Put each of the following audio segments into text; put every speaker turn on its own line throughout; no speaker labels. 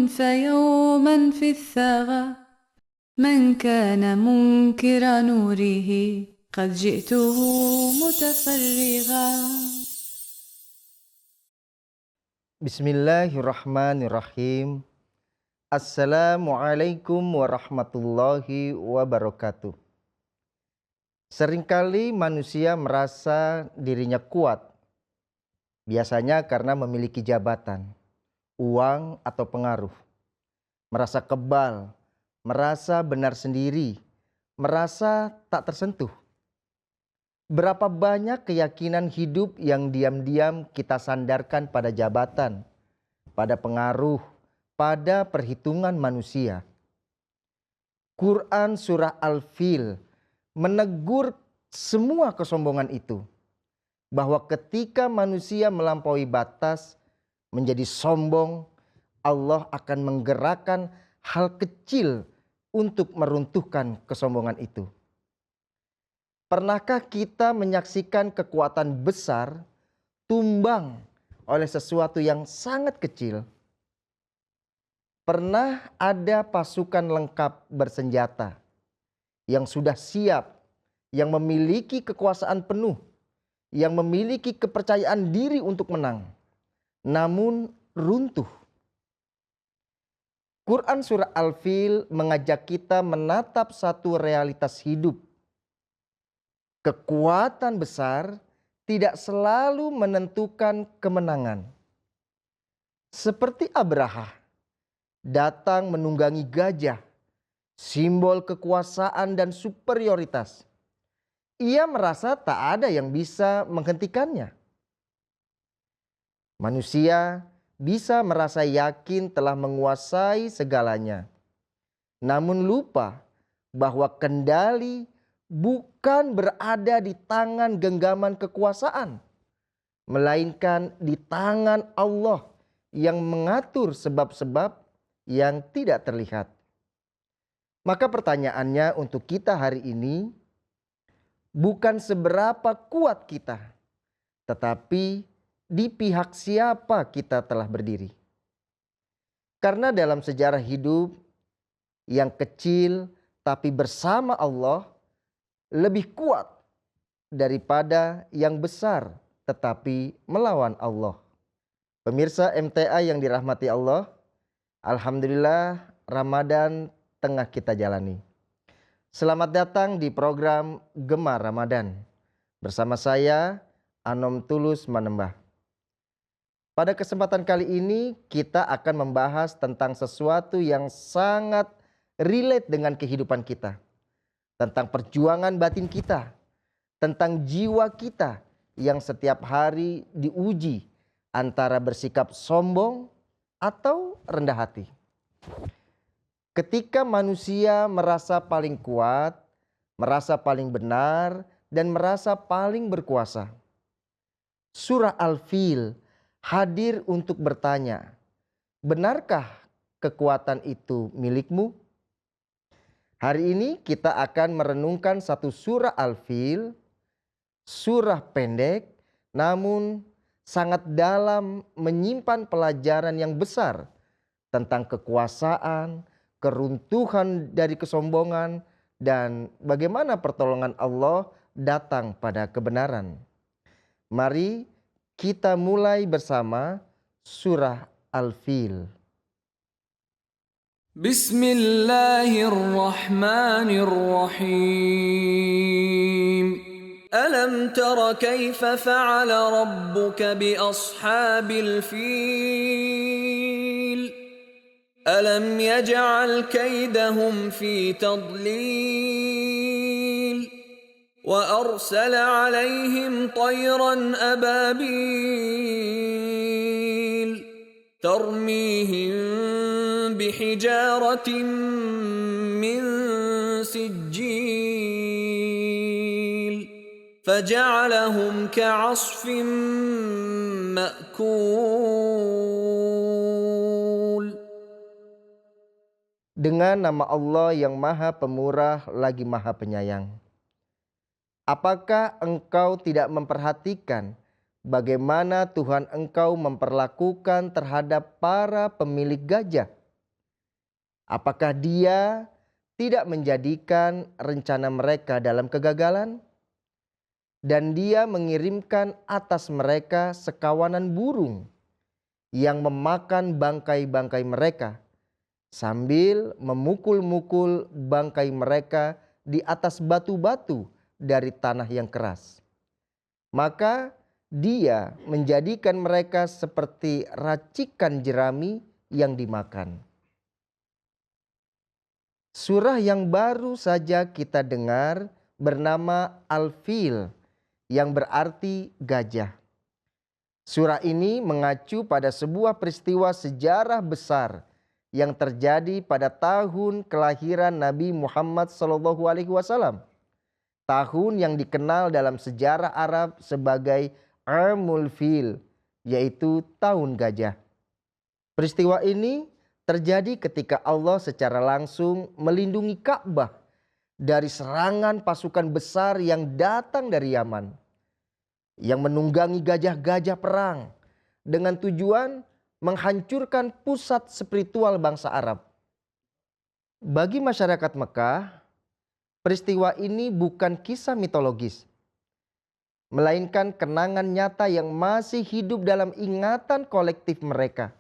فيوما في الثغى من كان منكر نوره قد جئته متفرغا.
Bismillahirrahmanirrahim. Assalamualaikum warahmatullahi wabarakatuh. Seringkali manusia merasa dirinya kuat, biasanya karena memiliki jabatan, uang atau pengaruh. Merasa kebal, merasa benar sendiri, merasa tak tersentuh. Berapa banyak keyakinan hidup yang diam-diam kita sandarkan pada jabatan, pada pengaruh, pada perhitungan manusia. Quran surah Al-Fil menegur semua kesombongan itu, bahwa ketika manusia melampaui batas menjadi sombong, Allah akan menggerakkan hal kecil untuk meruntuhkan kesombongan itu. Pernahkah kita menyaksikan kekuatan besar tumbang oleh sesuatu yang sangat kecil? Pernah ada pasukan lengkap bersenjata yang sudah siap, yang memiliki kekuasaan penuh, yang memiliki kepercayaan diri untuk menang, namun runtuh. Quran surah Al-Fil mengajak kita menatap satu realitas hidup. Kekuatan besar tidak selalu menentukan kemenangan. Seperti Abraha datang menunggangi gajah, simbol kekuasaan dan superioritas. Ia merasa tak ada yang bisa menghentikannya. Manusia bisa merasa yakin telah menguasai segalanya, namun lupa bahwa kendali bukan berada di tangan genggaman kekuasaan, melainkan di tangan Allah yang mengatur sebab-sebab yang tidak terlihat. Maka pertanyaannya untuk kita hari ini, bukan seberapa kuat kita, tetapi di pihak siapa kita telah berdiri. Karena dalam sejarah hidup, yang kecil tapi bersama Allah lebih kuat daripada yang besar tetapi melawan Allah. Pemirsa MTA yang dirahmati Allah, alhamdulillah Ramadan tengah kita jalani. Selamat datang di program Gemar Ramadan. Bersama saya, Anom Tulus Manembah. Pada kesempatan kali ini kita akan membahas tentang sesuatu yang sangat relate dengan kehidupan kita. Tentang perjuangan batin kita. Tentang jiwa kita yang setiap hari diuji antara bersikap sombong atau rendah hati. Ketika manusia merasa paling kuat, merasa paling benar, dan merasa paling berkuasa, surah Al-Fil hadir untuk bertanya, benarkah kekuatan itu milikmu? Hari ini kita akan merenungkan satu surah Al-Fil, surah pendek namun sangat dalam, menyimpan pelajaran yang besar tentang kekuasaan, keruntuhan dari kesombongan, dan bagaimana pertolongan Allah datang pada kebenaran. Mari kita mulai bersama surah Al-Fil.
Bismillahirrahmanirrahim. Alam tara kaifa fa'ala rabbuka bi ashabil fil? ألم يجعل كيدهم في تضليل وأرسل عليهم طيرا أبابيل ترميهم بحجارة من سجيل فجعلهم كعصف مأكول.
Dengan nama Allah yang Maha Pemurah lagi Maha Penyayang. Apakah engkau tidak memperhatikan bagaimana Tuhan engkau memperlakukan terhadap para pemilik gajah? Apakah Dia tidak menjadikan rencana mereka dalam kegagalan? Dan Dia mengirimkan atas mereka sekawanan burung yang memakan bangkai-bangkai mereka, sambil memukul-mukul bangkai mereka di atas batu-batu dari tanah yang keras. Maka Dia menjadikan mereka seperti racikan jerami yang dimakan. Surah yang baru saja kita dengar bernama Al-Fil, yang berarti gajah. Surah ini mengacu pada sebuah peristiwa sejarah besar yang terjadi pada tahun kelahiran Nabi Muhammad SAW. Tahun yang dikenal dalam sejarah Arab sebagai Amul Fil, yaitu tahun gajah. Peristiwa ini terjadi ketika Allah secara langsung melindungi Ka'bah dari serangan pasukan besar yang datang dari Yaman, yang menunggangi gajah-gajah perang dengan tujuan menghancurkan pusat spiritual bangsa Arab. Bagi masyarakat Mekah, peristiwa ini bukan kisah mitologis, melainkan kenangan nyata yang masih hidup dalam ingatan kolektif mereka.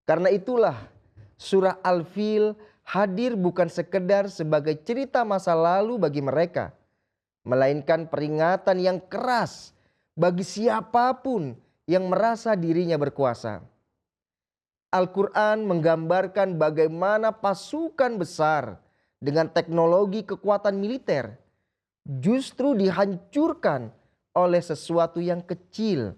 Karena itulah surah Al-Fil hadir bukan sekedar sebagai cerita masa lalu bagi mereka, melainkan peringatan yang keras bagi siapapun yang merasa dirinya berkuasa. Al-Quran menggambarkan bagaimana pasukan besar dengan teknologi kekuatan militer justru dihancurkan oleh sesuatu yang kecil.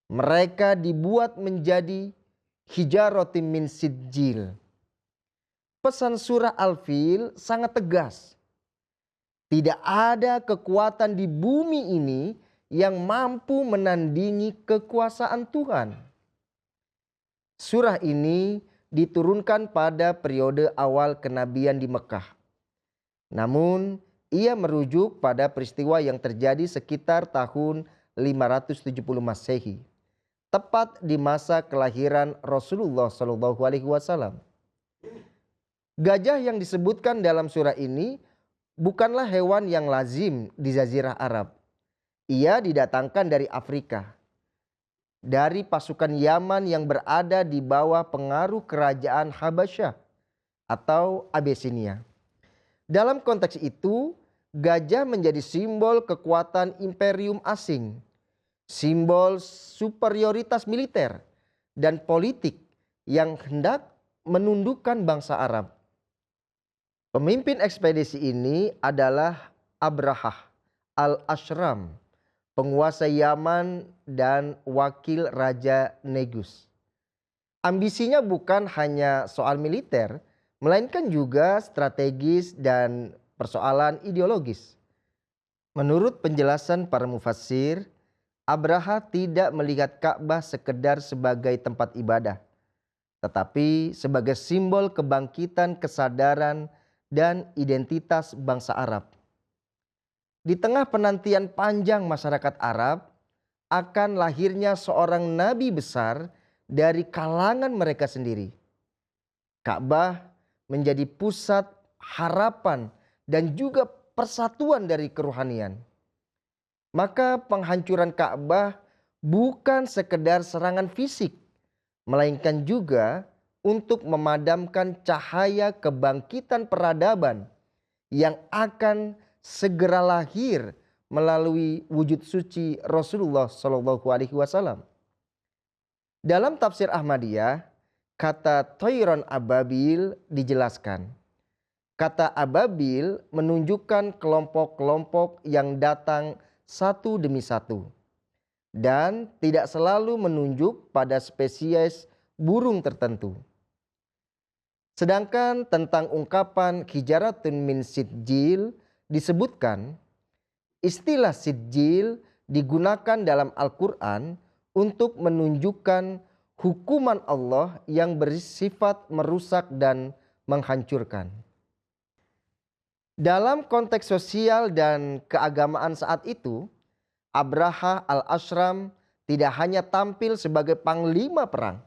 Mereka dibuat menjadi hijaratin min sijil. Pesan surah Al-Fil sangat tegas. Tidak ada kekuatan di bumi ini yang mampu menandingi kekuasaan Tuhan. Surah ini diturunkan pada periode awal kenabian di Mekah. Namun, ia merujuk pada peristiwa yang terjadi sekitar tahun 570 Masehi, tepat di masa kelahiran Rasulullah SAW. Gajah yang disebutkan dalam surah ini bukanlah hewan yang lazim di Jazirah Arab. Ia didatangkan dari Afrika, dari pasukan Yaman yang berada di bawah pengaruh kerajaan Habasyah atau Abisinia. Dalam konteks itu, gajah menjadi simbol kekuatan imperium asing, simbol superioritas militer dan politik yang hendak menundukkan bangsa Arab. Pemimpin ekspedisi ini adalah Abrahah al-Ashram, penguasa Yaman dan wakil Raja Negus. Ambisinya bukan hanya soal militer, melainkan juga strategis dan persoalan ideologis. Menurut penjelasan para mufassir, Abraha tidak melihat Ka'bah sekedar sebagai tempat ibadah, tetapi sebagai simbol kebangkitan kesadaran dan identitas bangsa Arab. Di tengah penantian panjang masyarakat Arab akan lahirnya seorang nabi besar dari kalangan mereka sendiri, Ka'bah menjadi pusat harapan dan juga persatuan dari kerohanian. Maka penghancuran Ka'bah bukan sekedar serangan fisik, melainkan juga untuk memadamkan cahaya kebangkitan peradaban yang akan segera lahir melalui wujud suci Rasulullah SAW. Dalam tafsir Ahmadiyah, kata Thayran Ababil dijelaskan. Kata Ababil menunjukkan kelompok-kelompok yang datang satu demi satu, dan tidak selalu menunjuk pada spesies burung tertentu. Sedangkan tentang ungkapan hijaratun min sijil disebutkan, istilah sijil digunakan dalam Al-Quran untuk menunjukkan hukuman Allah yang bersifat merusak dan menghancurkan. Dalam konteks sosial dan keagamaan saat itu, Abraha al-Ashram tidak hanya tampil sebagai panglima perang,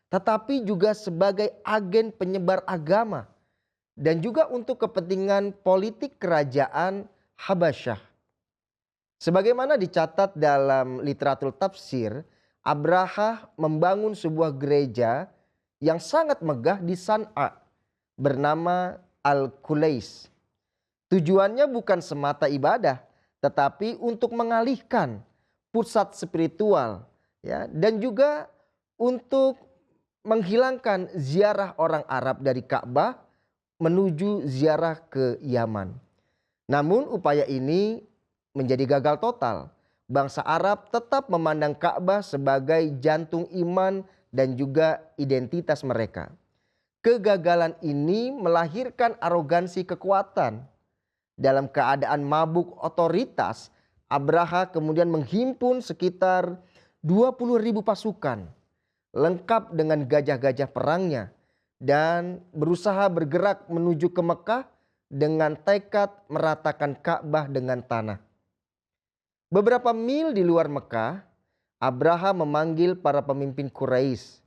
tetapi juga sebagai agen penyebar agama dan juga untuk kepentingan politik kerajaan Habasyah. Sebagaimana dicatat dalam literatur tafsir, Abraha membangun sebuah gereja yang sangat megah di San'a bernama Al-Kulais. Tujuannya bukan semata ibadah, tetapi untuk mengalihkan pusat spiritual, ya, dan juga untuk menghilangkan ziarah orang Arab dari Ka'bah menuju ziarah ke Yaman. Namun upaya ini menjadi gagal total. Bangsa Arab tetap memandang Ka'bah sebagai jantung iman dan juga identitas mereka. Kegagalan ini melahirkan arogansi kekuatan. Dalam keadaan mabuk otoritas, Abraha kemudian menghimpun sekitar 20.000 pasukan lengkap dengan gajah-gajah perangnya dan berusaha bergerak menuju ke Mekah dengan tekad meratakan Ka'bah dengan tanah. Beberapa mil di luar Mekah, Abraha memanggil para pemimpin Quraisy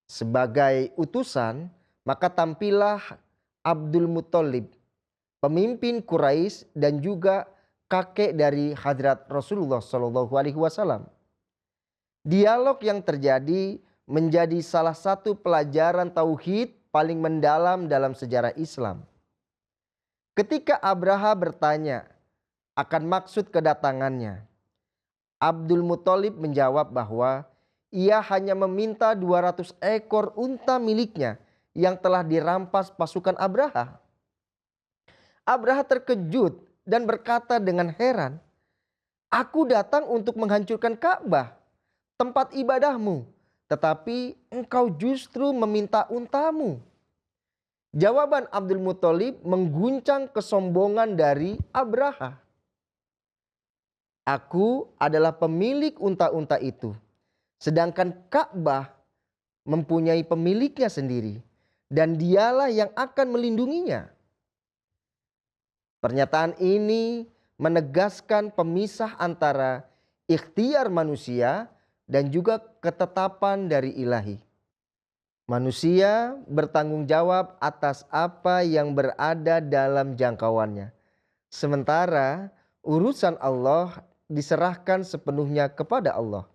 sebagai utusan, maka tampillah Abdul Muthalib, pemimpin Quraisy dan juga kakek dari Hadrat Rasulullah SAW. Dialog yang terjadi menjadi salah satu pelajaran tauhid paling mendalam dalam sejarah Islam. Ketika Abraha bertanya akan maksud kedatangannya, Abdul Muthalib menjawab bahwa ia hanya meminta 200 ekor unta miliknya yang telah dirampas pasukan Abraha. Abraha terkejut dan berkata dengan heran, "Aku datang untuk menghancurkan Ka'bah, tempat ibadahmu, tetapi engkau justru meminta untamu." Jawaban Abdul Muthalib mengguncang kesombongan dari Abraha. "Aku adalah pemilik unta-unta itu, sedangkan Ka'bah mempunyai pemiliknya sendiri dan dialah yang akan melindunginya." Pernyataan ini menegaskan pemisah antara ikhtiar manusia dan juga ketetapan dari ilahi. Manusia bertanggung jawab atas apa yang berada dalam jangkauannya, sementara urusan Allah diserahkan sepenuhnya kepada Allah.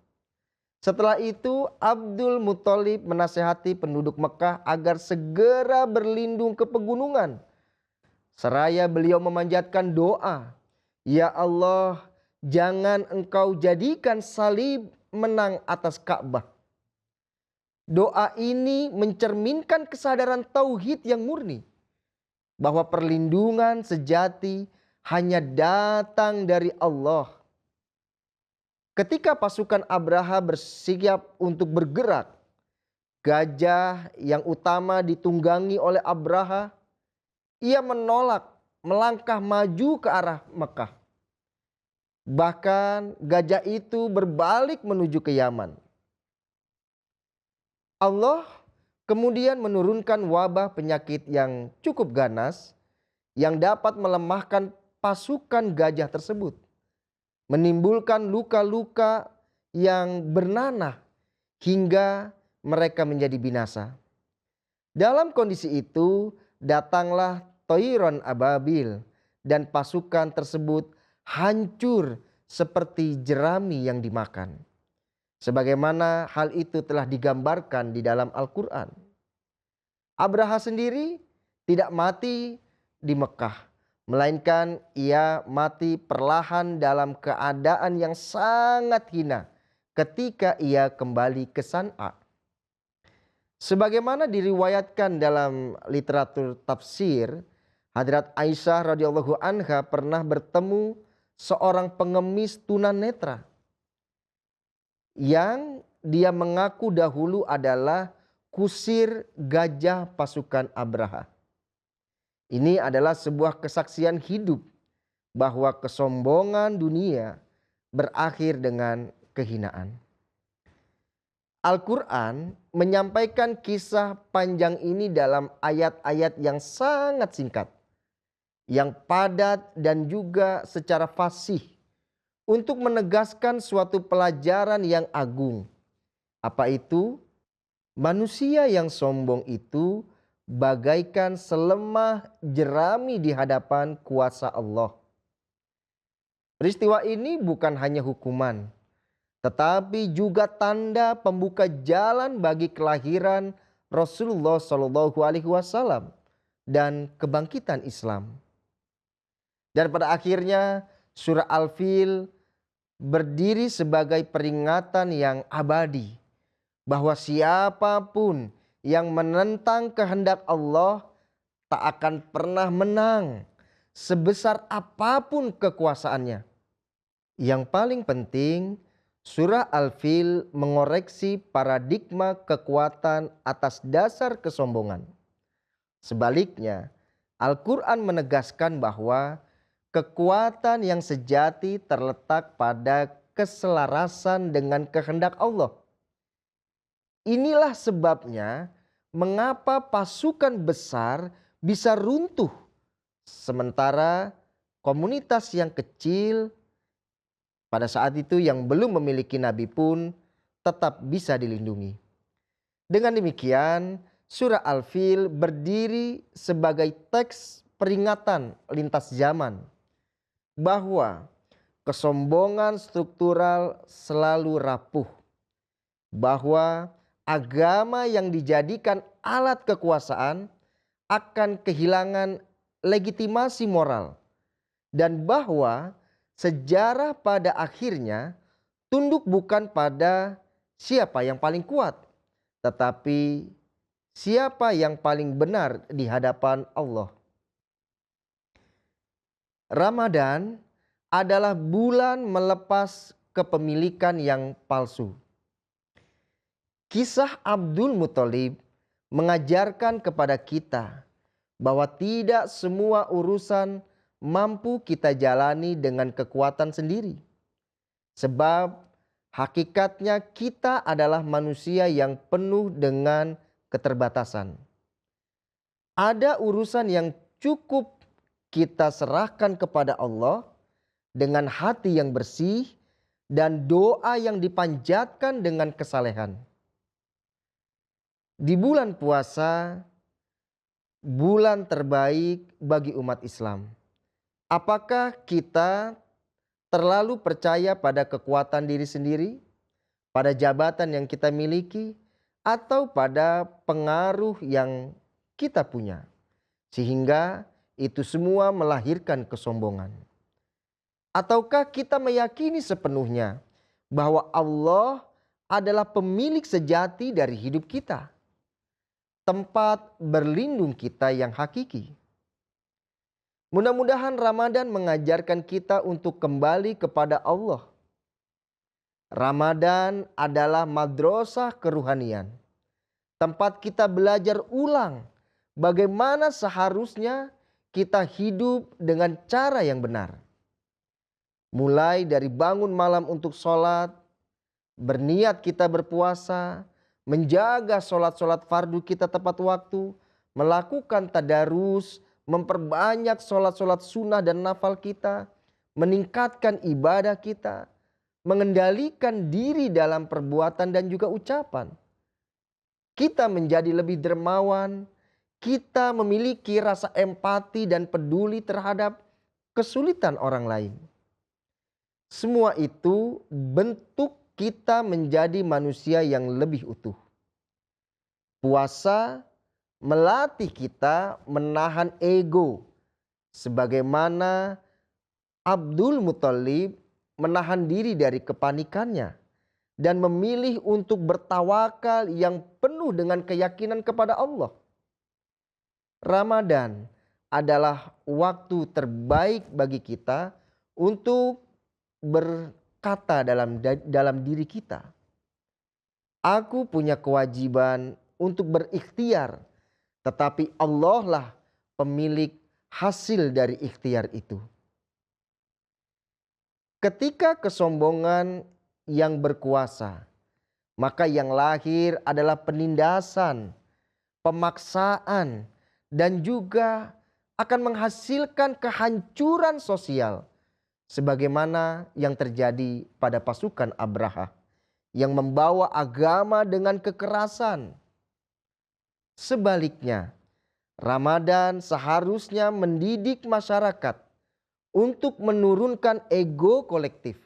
Setelah itu Abdul Muthalib menasihati penduduk Mekah agar segera berlindung ke pegunungan. Seraya beliau memanjatkan doa, "Ya Allah, jangan engkau jadikan salib menang atas Ka'bah." Doa ini mencerminkan kesadaran tauhid yang murni, bahwa perlindungan sejati hanya datang dari Allah. Ketika pasukan Abraha bersiap untuk bergerak, gajah yang utama ditunggangi oleh Abraha, ia menolak melangkah maju ke arah Mekah. Bahkan gajah itu berbalik menuju ke Yaman. Allah kemudian menurunkan wabah penyakit yang cukup ganas yang dapat melemahkan pasukan gajah tersebut, menimbulkan luka-luka yang bernanah hingga mereka menjadi binasa. Dalam kondisi itu datanglah Toiron Ababil dan pasukan tersebut hancur seperti jerami yang dimakan. Sebagaimana hal itu telah digambarkan di dalam Al-Quran. Abraha sendiri tidak mati di Mekah, melainkan ia mati perlahan dalam keadaan yang sangat hina ketika ia kembali ke San'a. Sebagaimana diriwayatkan dalam literatur tafsir, Hadrat Aisyah radhiyallahu anha pernah bertemu seorang pengemis tunanetra yang dia mengaku dahulu adalah kusir gajah pasukan Abraha. Ini adalah sebuah kesaksian hidup bahwa kesombongan dunia berakhir dengan kehinaan. Al-Quran menyampaikan kisah panjang ini dalam ayat-ayat yang sangat singkat, yang padat dan juga secara fasih, untuk menegaskan suatu pelajaran yang agung. Apa itu? Manusia yang sombong itu bagaikan selemah jerami di hadapan kuasa Allah. Peristiwa ini bukan hanya hukuman, tetapi juga tanda pembuka jalan bagi kelahiran Rasulullah Shallallahu Alaihi Wasallam dan kebangkitan Islam. Dan pada akhirnya surah Al-Fil berdiri sebagai peringatan yang abadi bahwa siapapun yang menentang kehendak Allah tak akan pernah menang sebesar apapun kekuasaannya. Yang paling penting, surah Al-Fil mengoreksi paradigma kekuatan atas dasar kesombongan. Sebaliknya, Al-Quran menegaskan bahwa kekuatan yang sejati terletak pada keselarasan dengan kehendak Allah. Inilah sebabnya mengapa pasukan besar bisa runtuh, sementara komunitas yang kecil pada saat itu yang belum memiliki nabi pun tetap bisa dilindungi. Dengan demikian, surah Al-Fil berdiri sebagai teks peringatan lintas zaman bahwa kesombongan struktural selalu rapuh, bahwa agama yang dijadikan alat kekuasaan akan kehilangan legitimasi moral, dan bahwa sejarah pada akhirnya tunduk bukan pada siapa yang paling kuat, tetapi siapa yang paling benar di hadapan Allah. Ramadan adalah bulan melepas kepemilikan yang palsu. Kisah Abdul Muthalib mengajarkan kepada kita bahwa tidak semua urusan mampu kita jalani dengan kekuatan sendiri. Sebab hakikatnya kita adalah manusia yang penuh dengan keterbatasan. Ada urusan yang cukup kita serahkan kepada Allah dengan hati yang bersih dan doa yang dipanjatkan dengan kesalehan. Di bulan puasa, bulan terbaik bagi umat Islam, apakah kita terlalu percaya pada kekuatan diri sendiri, pada jabatan yang kita miliki, atau pada pengaruh yang kita punya, sehingga itu semua melahirkan kesombongan? Ataukah kita meyakini sepenuhnya bahwa Allah adalah pemilik sejati dari hidup kita, tempat berlindung kita yang hakiki? Mudah-mudahan Ramadan mengajarkan kita untuk kembali kepada Allah. Ramadan adalah madrasah keruhanian, tempat kita belajar ulang bagaimana seharusnya kita hidup dengan cara yang benar. Mulai dari bangun malam untuk sholat, berniat kita berpuasa, menjaga sholat-sholat fardu kita tepat waktu, melakukan tadarus, memperbanyak sholat-sholat sunnah dan nafal kita, meningkatkan ibadah kita, mengendalikan diri dalam perbuatan dan juga ucapan. Kita menjadi lebih dermawan, kita memiliki rasa empati dan peduli terhadap kesulitan orang lain. Semua itu bentuk kita menjadi manusia yang lebih utuh. Puasa melatih kita menahan ego, sebagaimana Abdul Muthalib menahan diri dari kepanikannya dan memilih untuk bertawakal yang penuh dengan keyakinan kepada Allah. Ramadan adalah waktu terbaik bagi kita untuk berkata dalam diri kita, aku punya kewajiban untuk berikhtiar, tetapi Allah lah pemilik hasil dari ikhtiar itu. Ketika kesombongan yang berkuasa, maka yang lahir adalah penindasan, pemaksaan, dan juga akan menghasilkan kehancuran sosial, sebagaimana yang terjadi pada pasukan Abraha yang membawa agama dengan kekerasan, Sebaliknya, Ramadan seharusnya mendidik masyarakat untuk menurunkan ego kolektif,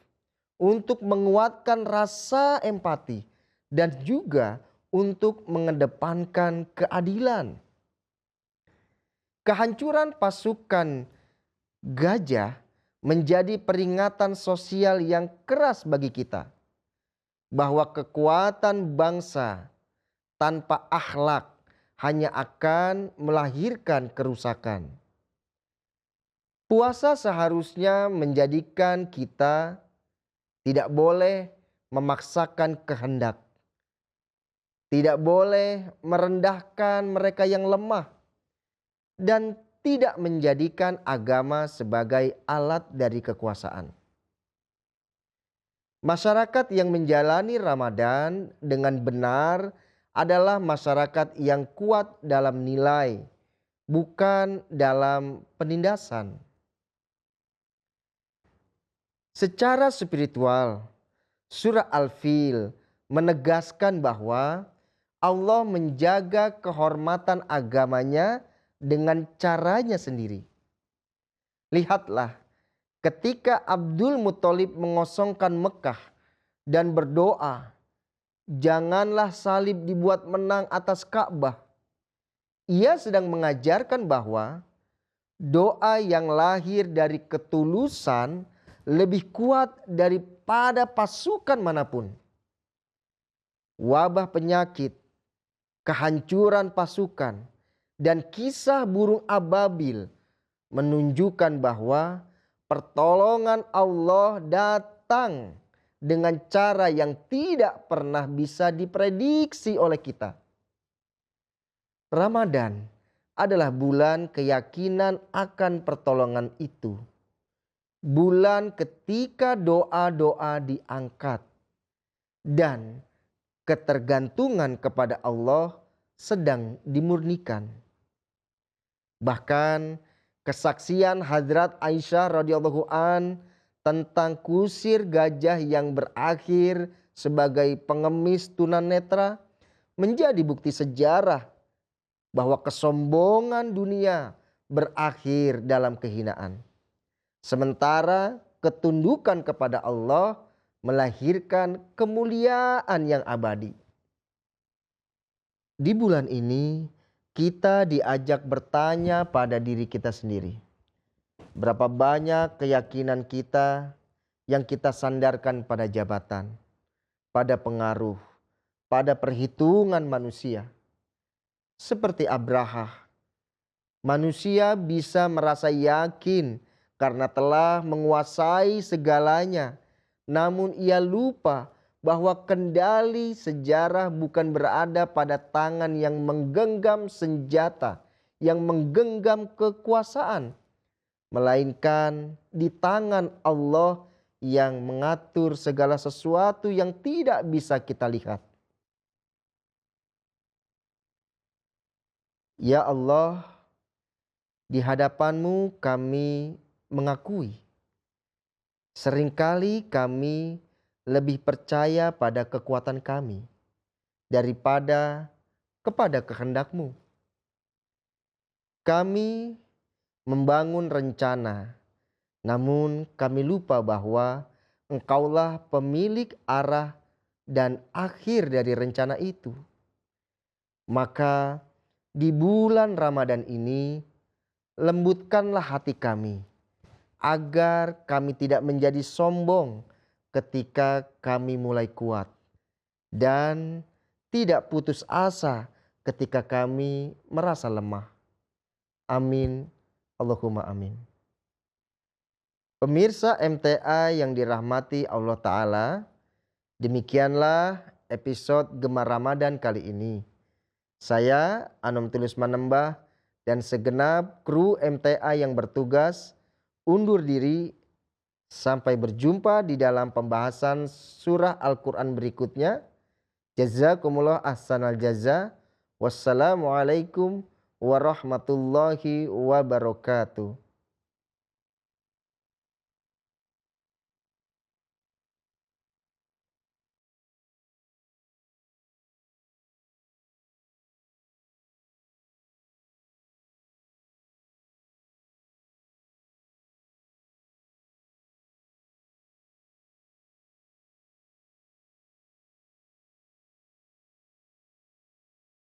untuk menguatkan rasa empati, dan juga untuk mengedepankan keadilan. Kehancuran pasukan gajah menjadi peringatan sosial yang keras bagi kita, bahwa kekuatan bangsa tanpa akhlak hanya akan melahirkan kerusakan. Puasa seharusnya menjadikan kita tidak boleh memaksakan kehendak, tidak boleh merendahkan mereka yang lemah, dan tidak menjadikan agama sebagai alat dari kekuasaan. Masyarakat yang menjalani Ramadan dengan benar adalah masyarakat yang kuat dalam nilai, bukan dalam penindasan. Secara spiritual, surah Al-Fil menegaskan bahwa Allah menjaga kehormatan agamanya dengan caranya sendiri. Lihatlah, ketika Abdul Muthalib mengosongkan Mekah dan berdoa, janganlah salib dibuat menang atas Ka'bah. Ia sedang mengajarkan bahwa doa yang lahir dari ketulusan lebih kuat daripada pasukan manapun. Wabah penyakit, kehancuran pasukan, dan kisah burung ababil menunjukkan bahwa pertolongan Allah datang dengan cara yang tidak pernah bisa diprediksi oleh kita. Ramadan adalah bulan keyakinan akan pertolongan itu. Bulan ketika doa-doa diangkat dan ketergantungan kepada Allah sedang dimurnikan. Bahkan kesaksian Hadrat Aisyah radhiyallahu an tentang kusir gajah yang berakhir sebagai pengemis tunanetra menjadi bukti sejarah bahwa kesombongan dunia berakhir dalam kehinaan. Sementara ketundukan kepada Allah melahirkan kemuliaan yang abadi. Di bulan ini kita diajak bertanya pada diri kita sendiri. Berapa banyak keyakinan kita yang kita sandarkan pada jabatan, pada pengaruh, pada perhitungan manusia. Seperti Abraha, manusia bisa merasa yakin karena telah menguasai segalanya. Namun ia lupa bahwa kendali sejarah bukan berada pada tangan yang menggenggam senjata, yang menggenggam kekuasaan, melainkan di tangan Allah yang mengatur segala sesuatu yang tidak bisa kita lihat. Ya Allah, di hadapan-Mu kami mengakui, seringkali kami lebih percaya pada kekuatan kami daripada kepada kehendak-Mu. Kami membangun rencana, namun kami lupa bahwa Engkaulah pemilik arah dan akhir dari rencana itu. Maka di bulan Ramadan ini, lembutkanlah hati kami, agar kami tidak menjadi sombong ketika kami mulai kuat, dan tidak putus asa ketika kami merasa lemah. Amin. Allahumma amin. Pemirsa MTA yang dirahmati Allah Ta'ala, demikianlah episode Gemar Ramadan kali ini. Saya Anom Tulus Manembah dan segenap kru MTA yang bertugas undur diri sampai berjumpa di dalam pembahasan surah Al-Quran berikutnya. Jazakumullah ahsanal jaza. Wassalamualaikum warahmatullahi wabarakatuh.